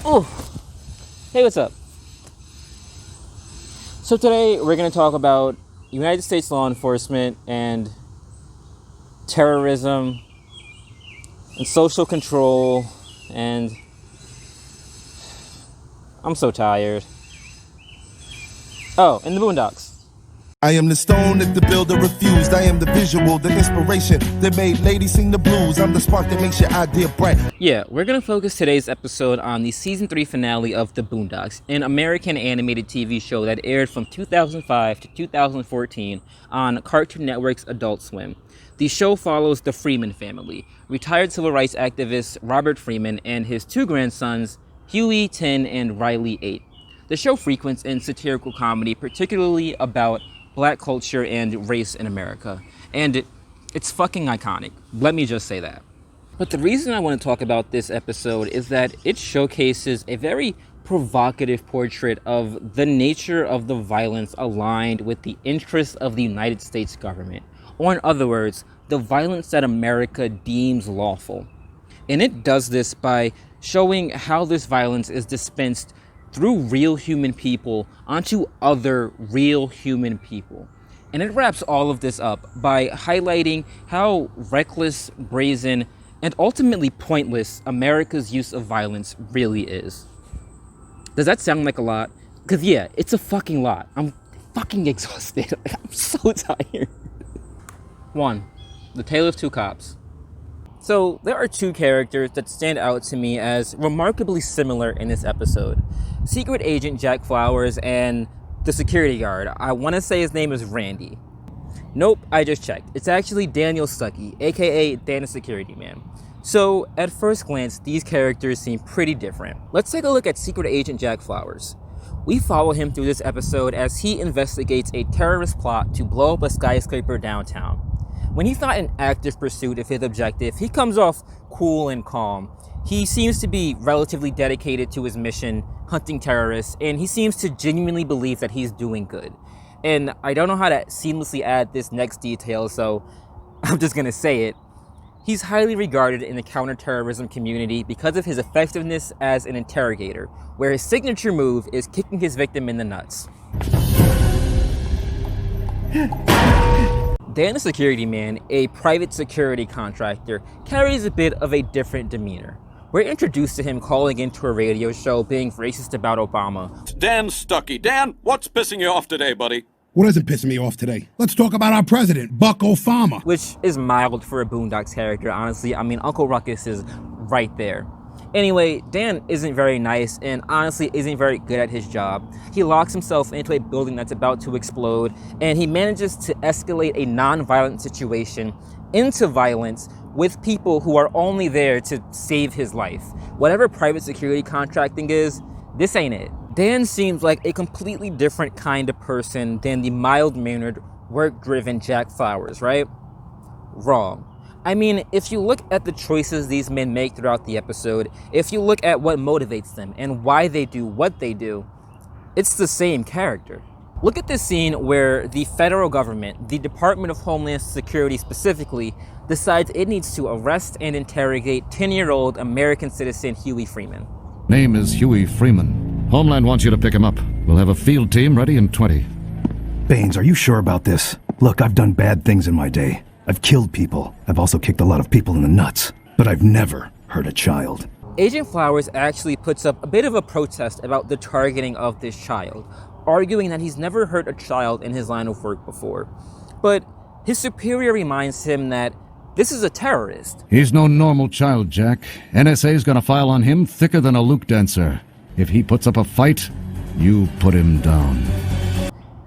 Oh, hey, what's up? So today we're going to talk about United States law enforcement and terrorism and social control, and I'm so tired. Oh, and the Boondocks. I am the stone that the builder refused. I am the visual, the inspiration that made ladies sing the blues. I'm the spark that makes your idea bright. Yeah, we're going to focus today's episode on the season 3 finale of The Boondocks, an American animated TV show that aired from 2005 to 2014 on Cartoon Network's Adult Swim. The show follows the Freeman family, retired civil rights activist Robert Freeman and his 2 grandsons, Huey, 10, and Riley, 8. The show frequents in satirical comedy, particularly about Black culture and race in America. And it's fucking iconic. Let me just say that. But the reason I want to talk about this episode is that it showcases a very provocative portrait of the nature of the violence aligned with the interests of the United States government. Or in other words, the violence that America deems lawful. And it does this by showing how this violence is dispensed through real human people onto other real human people. And it wraps all of this up by highlighting how reckless, brazen, and ultimately pointless America's use of violence really is. Does that sound like a lot? Because yeah, it's a fucking lot. I'm fucking exhausted. I'm so tired. 1. The Tale of Two Cops. So there are 2 characters that stand out to me as remarkably similar in this episode. Secret Agent Jack Flowers and the security guard. I want to say his name is Randy. Nope, I just checked. It's actually Daniel Stuckey, aka Dan the Security Man. So at first glance, these characters seem pretty different. Let's take a look at Secret Agent Jack Flowers. We follow him through this episode as he investigates a terrorist plot to blow up a skyscraper downtown. When he's not in active pursuit of his objective, he comes off cool and calm. He seems to be relatively dedicated to his mission, hunting terrorists, and he seems to genuinely believe that he's doing good. And I don't know how to seamlessly add this next detail, so I'm just gonna say it. He's highly regarded in the counterterrorism community because of his effectiveness as an interrogator, where his signature move is kicking his victim in the nuts. Dan the Security Man, a private security contractor, carries a bit of a different demeanor. We're introduced to him calling into a radio show being racist about Obama. Dan Stuckey. Dan, what's pissing you off today, buddy? What isn't pissing me off today? Let's talk about our president, Buck Obama. Which is mild for a Boondocks character, honestly. I mean, Uncle Ruckus is right there. Anyway, Dan isn't very nice and honestly isn't very good at his job. He locks himself into a building that's about to explode, and he manages to escalate a non-violent situation into violence with people who are only there to save his life. Whatever private security contracting is, this ain't it. Dan seems like a completely different kind of person than the mild-mannered, work-driven Jack Flowers, right? Wrong. I mean, if you look at the choices these men make throughout the episode, if you look at what motivates them and why they do what they do, it's the same character. Look at this scene where the federal government, the Department of Homeland Security specifically, decides it needs to arrest and interrogate 10-year-old American citizen Huey Freeman. Name is Huey Freeman. Homeland wants you to pick him up. We'll have a field team ready in 20. Baines, are you sure about this? Look, I've done bad things in my day. I've killed people. I've also kicked a lot of people in the nuts. But I've never hurt a child. Agent Flowers actually puts up a bit of a protest about the targeting of this child, arguing that he's never hurt a child in his line of work before. But his superior reminds him that this is a terrorist. He's no normal child, Jack. NSA's gonna file on him thicker than a Luke dancer. If he puts up a fight, you put him down.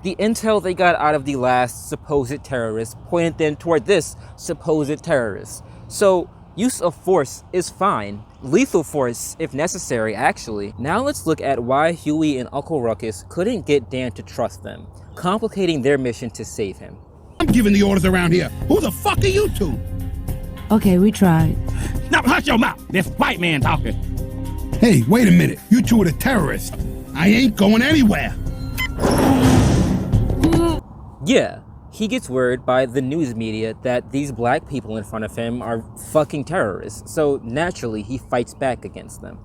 The intel they got out of the last supposed terrorist pointed them toward this supposed terrorist. So use of force is fine. Lethal force if necessary, actually. Now let's look at why Huey and Uncle Ruckus couldn't get Dan to trust them, complicating their mission to save him. I'm giving the orders around here. Who the fuck are you two? Okay, we tried. Now hush your mouth. This white man talking. Hey, wait a minute. You two are the terrorists. I ain't going anywhere. Yeah, he gets word by the news media that these black people in front of him are fucking terrorists, so naturally he fights back against them.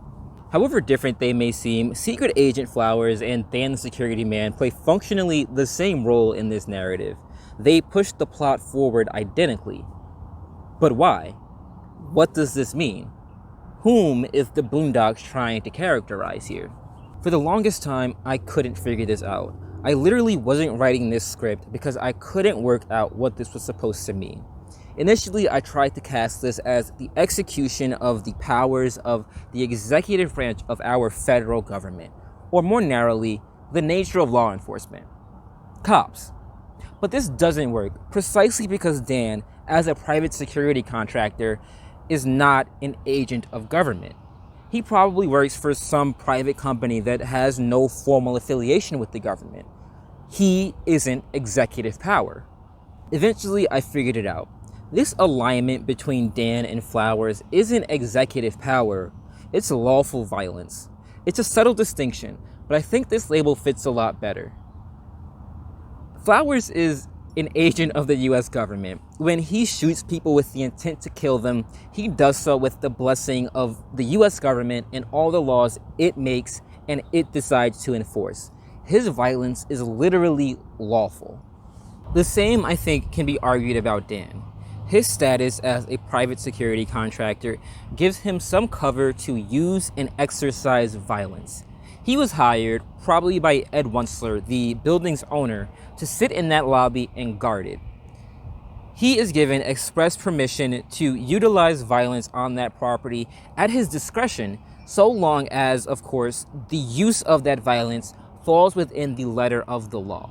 However different they may seem, Secret Agent Flowers and Dan the Security Man play functionally the same role in this narrative. They push the plot forward identically. But why? What does this mean? Whom is the Boondocks trying to characterize here? For the longest time, I couldn't figure this out. I literally wasn't writing this script because I couldn't work out what this was supposed to mean. Initially, I tried to cast this as the execution of the powers of the executive branch of our federal government, or more narrowly, the nature of law enforcement. Cops. But this doesn't work precisely because Dan, as a private security contractor, is not an agent of government. He probably works for some private company that has no formal affiliation with the government. He isn't executive power. Eventually, I figured it out. This alignment between Dan and Flowers isn't executive power, it's lawful violence. It's a subtle distinction, but I think this label fits a lot better. Flowers is an agent of the US government. When he shoots people with the intent to kill them, he does so with the blessing of the US government and all the laws it makes and it decides to enforce. His violence is literally lawful. The same, I think, can be argued about Dan. His status as a private security contractor gives him some cover to use and exercise violence. He was hired, probably by Ed Wunsler, the building's owner, to sit in that lobby and guard it. He is given express permission to utilize violence on that property at his discretion, so long as, of course, the use of that violence falls within the letter of the law.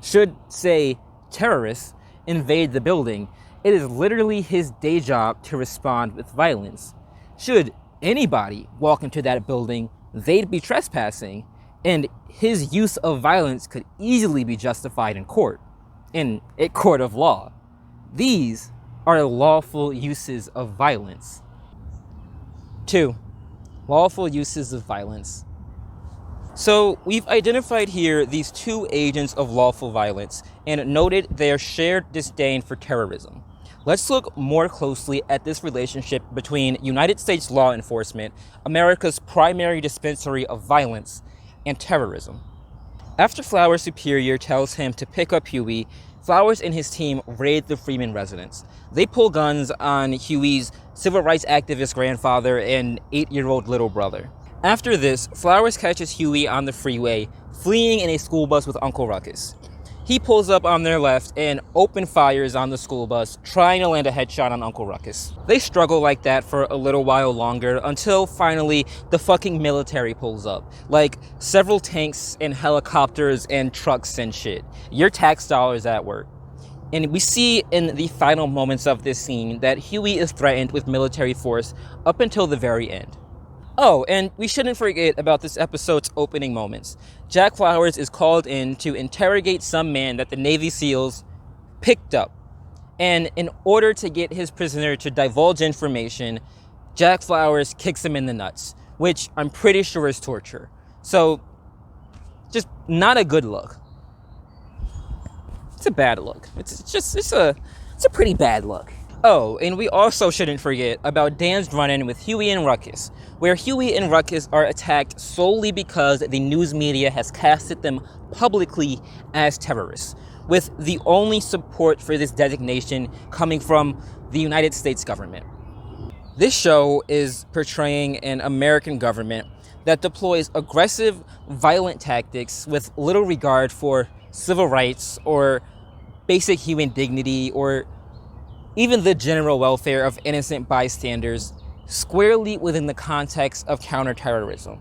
Should, say, terrorists invade the building, it is literally his day job to respond with violence. Should anybody walk into that building, they'd be trespassing, and his use of violence could easily be justified in court, in a court of law. These are lawful uses of violence. 2. Lawful uses of violence. So we've identified here these two agents of lawful violence and noted their shared disdain for terrorism. Let's look more closely at this relationship between United States law enforcement, America's primary dispensary of violence, and terrorism. After Flowers' superior tells him to pick up Huey, Flowers and his team raid the Freeman residence. They pull guns on Huey's civil rights activist grandfather and 8-year-old little brother. After this, Flowers catches Huey on the freeway, fleeing in a school bus with Uncle Ruckus. He pulls up on their left and open fires on the school bus, trying to land a headshot on Uncle Ruckus. They struggle like that for a little while longer until finally the fucking military pulls up. Like several tanks and helicopters and trucks and shit. Your tax dollars at work. And we see in the final moments of this scene that Huey is threatened with military force up until the very end. Oh, and we shouldn't forget about this episode's opening moments. Jack Flowers is called in to interrogate some man that the Navy SEALs picked up. And in order to get his prisoner to divulge information, Jack Flowers kicks him in the nuts, which I'm pretty sure is torture. So, just not a good look. It's a bad look. It's a pretty bad look. Oh, and we also shouldn't forget about Dan's run-in with Huey and Ruckus, where Huey and Ruckus are attacked solely because the news media has casted them publicly as terrorists, with the only support for this designation coming from the United States government. This show is portraying an American government that deploys aggressive, violent tactics with little regard for civil rights or basic human dignity or even the general welfare of innocent bystanders, squarely within the context of counterterrorism.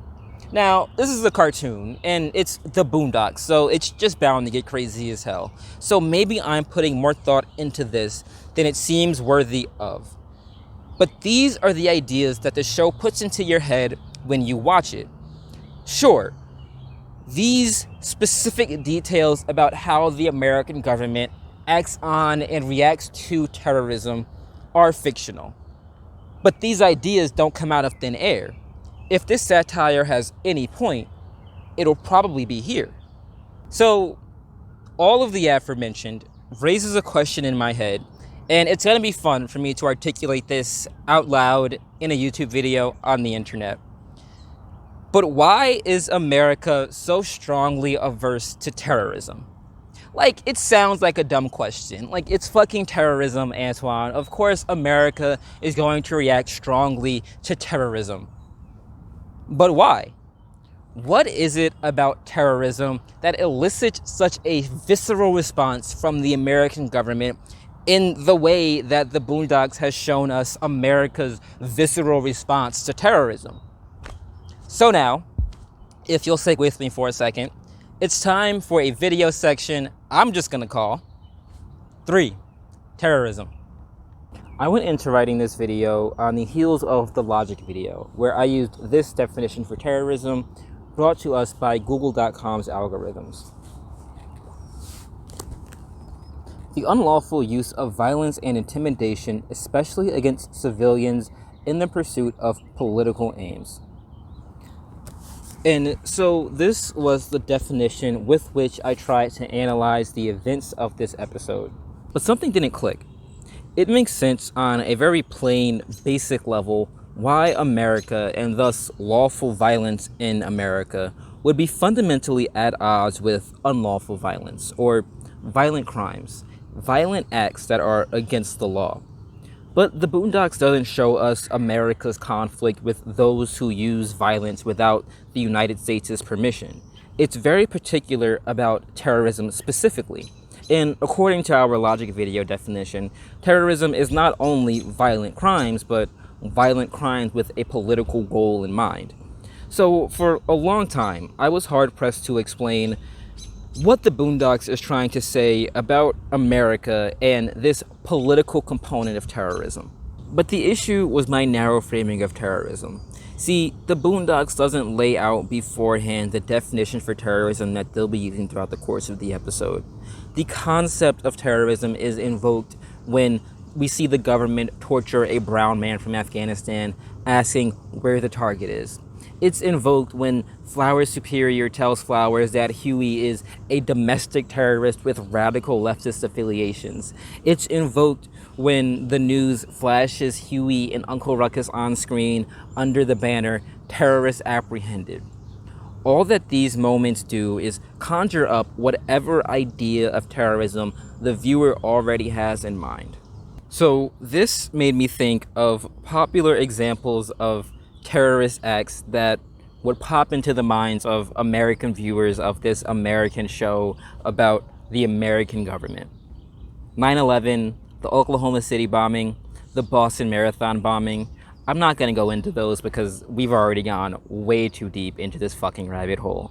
Now, this is a cartoon, and it's the Boondocks, so it's just bound to get crazy as hell. So maybe I'm putting more thought into this than it seems worthy of. But these are the ideas that the show puts into your head when you watch it. Sure, these specific details about how the American government acts on and reacts to terrorism are fictional. But these ideas don't come out of thin air. If this satire has any point, it'll probably be here. So, all of the aforementioned raises a question in my head, and it's gonna be fun for me to articulate this out loud in a YouTube video on the internet. But why is America so strongly averse to terrorism? Like, it sounds like a dumb question. Like, it's fucking terrorism, Antoine. Of course, America is going to react strongly to terrorism. But why? What is it about terrorism that elicits such a visceral response from the American government in the way that the Boondocks has shown us America's visceral response to terrorism? So now, if you'll stick with me for a second, it's time for a video section I'm just gonna call 3, Terrorism. I went into writing this video on the heels of the Logic video, where I used this definition for terrorism brought to us by Google.com's algorithms. The unlawful use of violence and intimidation, especially against civilians in the pursuit of political aims. And so this was the definition with which I tried to analyze the events of this episode. But something didn't click. It makes sense on a very plain, basic level why America, and thus lawful violence in America, would be fundamentally at odds with unlawful violence, or violent crimes, violent acts that are against the law. But the Boondocks doesn't show us America's conflict with those who use violence without the United States' permission. It's very particular about terrorism specifically. And according to our Logic video definition, terrorism is not only violent crimes, but violent crimes with a political goal in mind. So for a long time, I was hard-pressed to explain what the Boondocks is trying to say about America and this political component of terrorism. But the issue was my narrow framing of terrorism. See, the Boondocks doesn't lay out beforehand the definition for terrorism that they'll be using throughout the course of the episode. The concept of terrorism is invoked when we see the government torture a brown man from Afghanistan, asking where the target is. It's invoked when Flowers' superior tells Flowers that Huey is a domestic terrorist with radical leftist affiliations. It's invoked when the news flashes Huey and Uncle Ruckus on screen under the banner, "Terrorist Apprehended." All that these moments do is conjure up whatever idea of terrorism the viewer already has in mind. So this made me think of popular examples of terrorist acts that would pop into the minds of American viewers of this American show about the American government. 9/11, the Oklahoma City bombing, the Boston Marathon bombing. I'm not going to go into those because we've already gone way too deep into this fucking rabbit hole.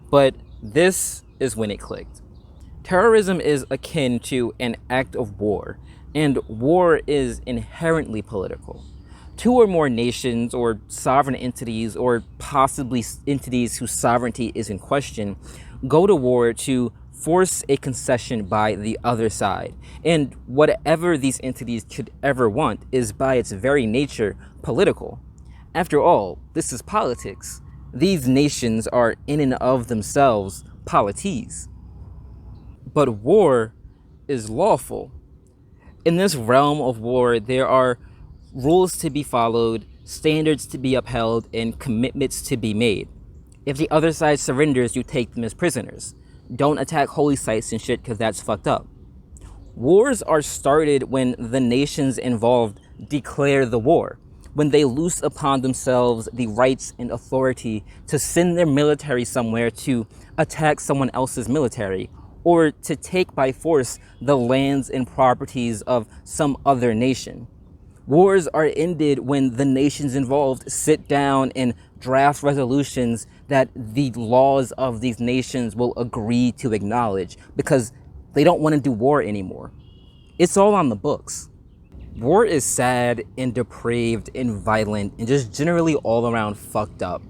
But this is when it clicked. Terrorism is akin to an act of war, and war is inherently political. Two or more nations or sovereign entities, or possibly entities whose sovereignty is in question, go to war to force a concession by the other side. And whatever these entities could ever want is by its very nature political. After all, this is politics. These nations are in and of themselves polities. But war is lawful. In this realm of war, there are rules to be followed, standards to be upheld, and commitments to be made. If the other side surrenders, you take them as prisoners. Don't attack holy sites and shit, because that's fucked up. Wars are started when the nations involved declare the war, when they loose upon themselves the rights and authority to send their military somewhere to attack someone else's military, or to take by force the lands and properties of some other nation. Wars are ended when the nations involved sit down and draft resolutions that the laws of these nations will agree to acknowledge because they don't want to do war anymore. It's all on the books. War is sad and depraved and violent and just generally all around fucked up.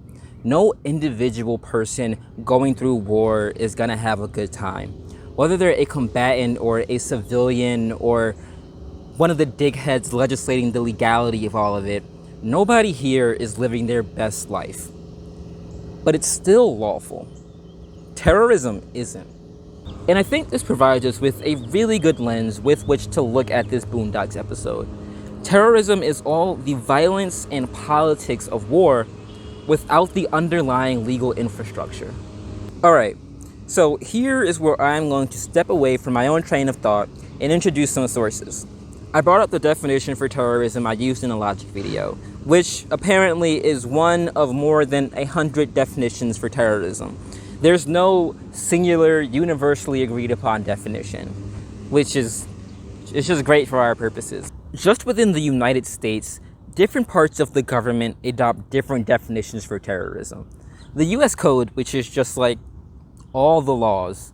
No individual person going through war is gonna have a good time. Whether they're a combatant or a civilian or one of the digheads legislating the legality of all of it, nobody here is living their best life. But it's still lawful. Terrorism isn't. And I think this provides us with a really good lens with which to look at this Boondocks episode. Terrorism is all the violence and politics of war, without the underlying legal infrastructure. Alright, so here is where I'm going to step away from my own train of thought and introduce some sources. I brought up the definition for terrorism I used in a Logic video, which apparently is one of more than 100 definitions for terrorism. There's no singular, universally agreed upon definition, which is just great for our purposes. Just within the United States, different parts of the government adopt different definitions for terrorism. The US Code, which is just like all the laws,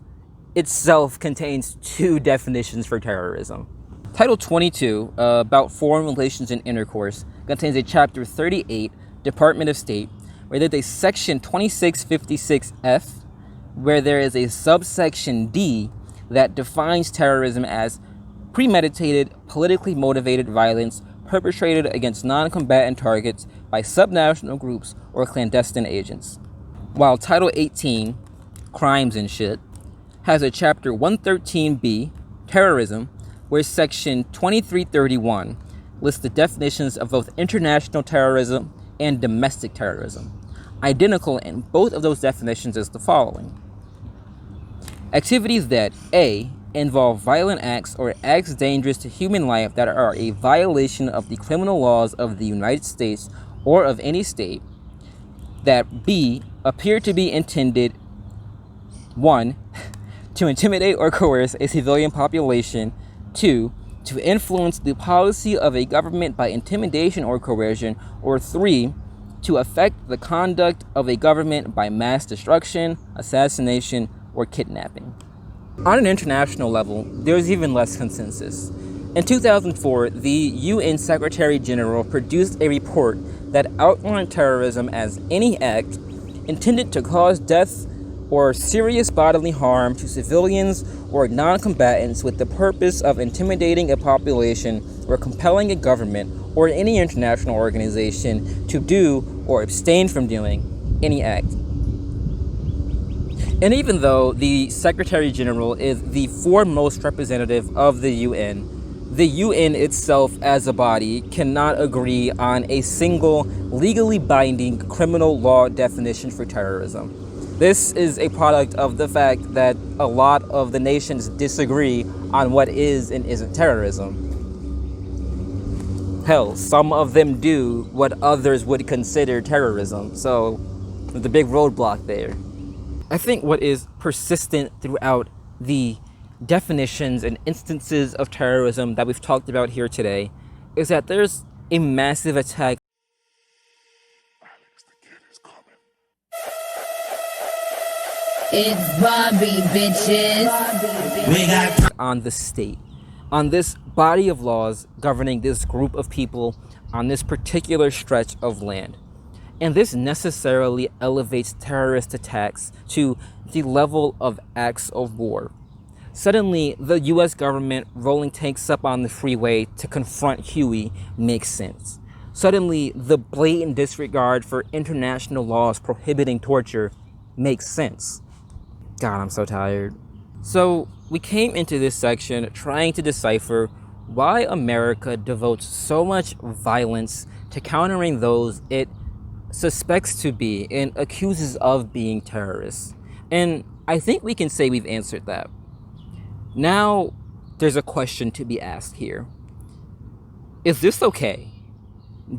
itself contains 2 definitions for terrorism. Title 22, about foreign relations and intercourse, contains a Chapter 38, Department of State, where there's a Section 2656F, where there is a subsection D that defines terrorism as premeditated, politically motivated violence perpetrated against non-combatant targets by subnational groups or clandestine agents. While Title 18, Crimes and Shit, has a Chapter 113B, Terrorism, where Section 2331 lists the definitions of both international terrorism and domestic terrorism. Identical in both of those definitions is the following. Activities that A, involve violent acts or acts dangerous to human life that are a violation of the criminal laws of the United States or of any state, that B, appear to be intended 1. to intimidate or coerce a civilian population, 2. to influence the policy of a government by intimidation or coercion, or 3. to affect the conduct of a government by mass destruction, assassination, or kidnapping. On an international level, there's even less consensus. In 2004, the UN Secretary General produced a report that outlined terrorism as any act intended to cause death or serious bodily harm to civilians or non-combatants with the purpose of intimidating a population or compelling a government or any international organization to do or abstain from doing any act. And even though the Secretary General is the foremost representative of the UN itself as a body cannot agree on a single legally binding criminal law definition for terrorism. This is a product of the fact that a lot of the nations disagree on what is and isn't terrorism. Hell, some of them do what others would consider terrorism, so there's a big roadblock there. I think what is persistent throughout the definitions and instances of terrorism that we've talked about here today is that there's a massive attack It's Bobby, bitches. We got on the state, on this body of laws governing this group of people on this particular stretch of land. And this necessarily elevates terrorist attacks to the level of acts of war. Suddenly, the US government rolling tanks up on the freeway to confront Huey makes sense. Suddenly, the blatant disregard for international laws prohibiting torture makes sense. God, I'm so tired. So, we came into this section trying to decipher why America devotes so much violence to countering those it suspects to be and accuses of being terrorists. And I think we can say we've answered that. Now, there's a question to be asked here. Is this okay?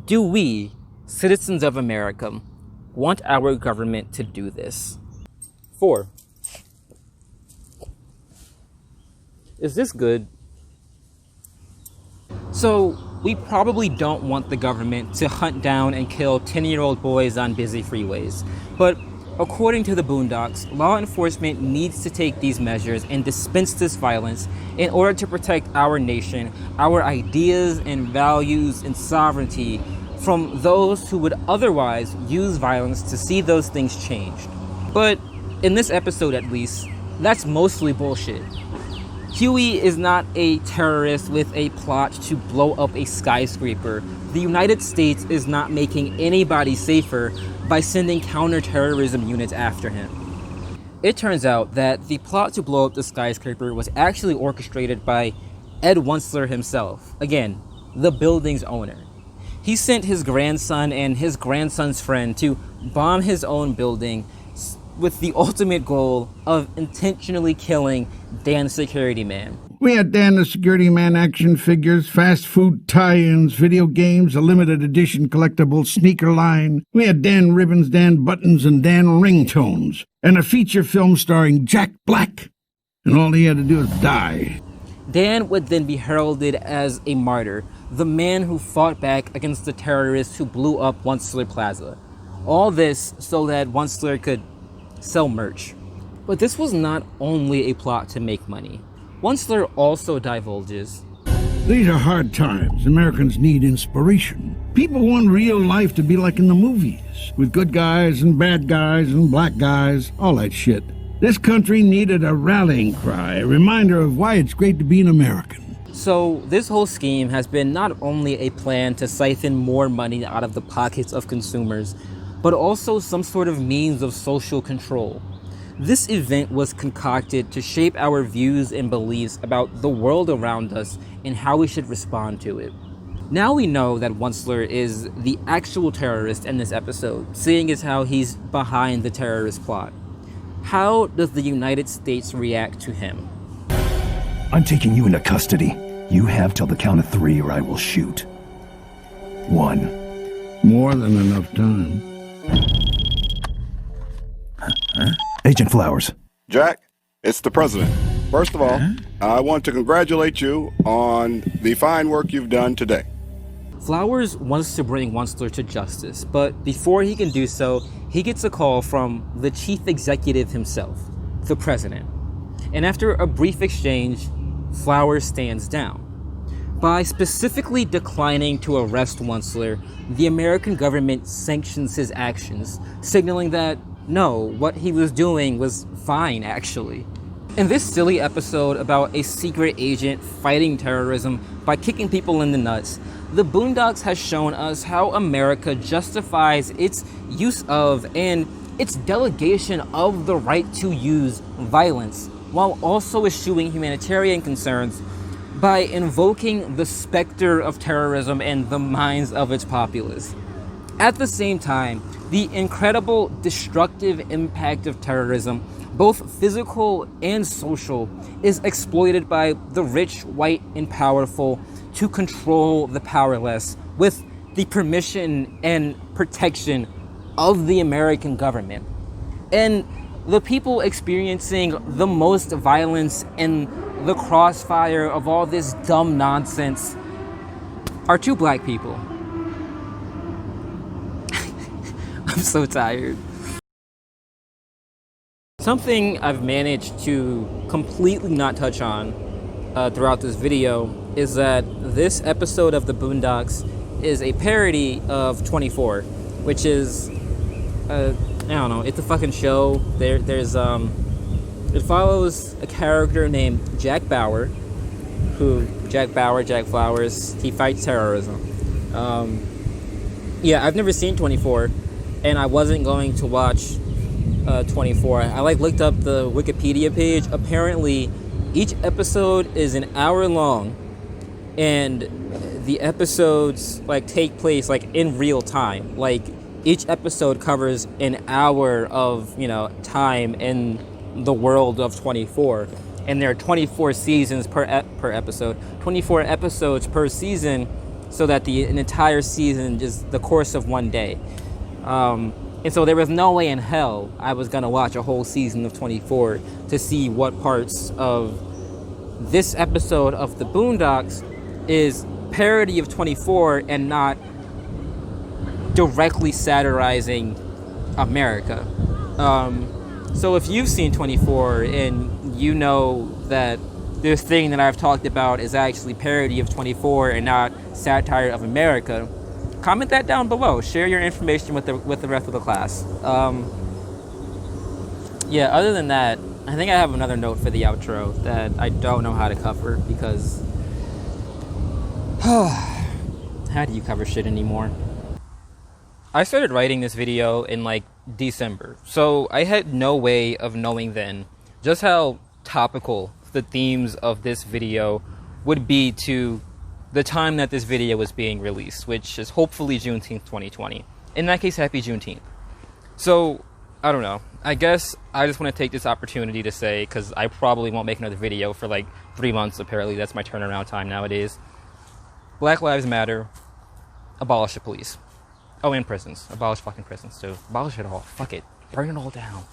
Do we, citizens of America, want our government to do this? 4. Is this good? So, we probably don't want the government to hunt down and kill 10-year-old boys on busy freeways. But according to the Boondocks, law enforcement needs to take these measures and dispense this violence in order to protect our nation, our ideas and values and sovereignty from those who would otherwise use violence to see those things changed. But in this episode at least, that's mostly bullshit. Huey is not a terrorist with a plot to blow up a skyscraper. The United States is not making anybody safer by sending counterterrorism units after him. It turns out that the plot to blow up the skyscraper was actually orchestrated by Ed Wuncler himself. Again, the building's owner. He sent his grandson and his grandson's friend to bomb his own building with the ultimate goal of intentionally killing Dan's security man. We had Dan the Security Man action figures, fast food tie-ins, video games, a limited edition collectible sneaker line. We had Dan ribbons, Dan buttons, and Dan ringtones. And a feature film starring Jack Black. And all he had to do was die. Dan would then be heralded as a martyr, the man who fought back against the terrorists who blew up Onceler Plaza. All this so that Onceler could sell merch. But this was not only a plot to make money. Onceler also divulges, These are hard times. Americans need inspiration. People want real life to be like in the movies, with good guys and bad guys and black guys, all that shit. This country needed a rallying cry, a reminder of why it's great to be an American. So this whole scheme has been not only a plan to siphon more money out of the pockets of consumers, but also some sort of means of social control. This event was concocted to shape our views and beliefs about the world around us and how we should respond to it. Now we know that Onceler is the actual terrorist in this episode, seeing as how he's behind the terrorist plot. How does the United States react to him? I'm taking you into custody. You have till the count of 3 or I will shoot. 1. More than enough time. Agent Flowers. Jack, it's the president. First of all, I want to congratulate you on the fine work you've done today. Flowers wants to bring Onceler to justice, but before he can do so, he gets a call from the chief executive himself, the president. And after a brief exchange, Flowers stands down. By specifically declining to arrest Onceler, the American government sanctions his actions, signaling that no, what he was doing was fine, actually. In this silly episode about a secret agent fighting terrorism by kicking people in the nuts, the Boondocks has shown us how America justifies its use of and its delegation of the right to use violence, while also eschewing humanitarian concerns by invoking the specter of terrorism in the minds of its populace. At the same time, the incredible destructive impact of terrorism, both physical and social, is exploited by the rich, white, and powerful to control the powerless with the permission and protection of the American government. And the people experiencing the most violence in the crossfire of all this dumb nonsense are 2 black people. I'm so tired. Something I've managed to completely not touch on throughout this video is that this episode of the Boondocks is a parody of 24, which is, I don't know, it's a fucking show. It follows a character named Jack Bauer, Jack Flowers, he fights terrorism. Yeah, I've never seen 24, and I wasn't going to watch 24. I looked up the Wikipedia page. Apparently, each episode is an hour long, and the episodes take place in real time. Each episode covers an hour of time in the world of 24, and there are 24 seasons per episode, 24 episodes per season, so that an entire season is the course of one day. And so there was no way in hell I was gonna watch a whole season of 24 to see what parts of this episode of the Boondocks is parody of 24 and not directly satirizing America. So if you've seen 24 and you know that this thing that I've talked about is actually parody of 24 and not satire of America, comment that down below. Share your information with the rest of the class. Yeah, other than that, I think I have another note for the outro that I don't know how to cover because how do you cover shit anymore? I started writing this video in December, so I had no way of knowing then just how topical the themes of this video would be to the time that this video was being released, which is hopefully Juneteenth 2020. In that case, happy Juneteenth. So, I don't know. I guess I just want to take this opportunity to say, because I probably won't make another video for like 3 months, apparently that's my turnaround time nowadays. Black Lives Matter. Abolish the police. Oh, and prisons. Abolish fucking prisons too. Abolish it all. Fuck it. Burn it all down.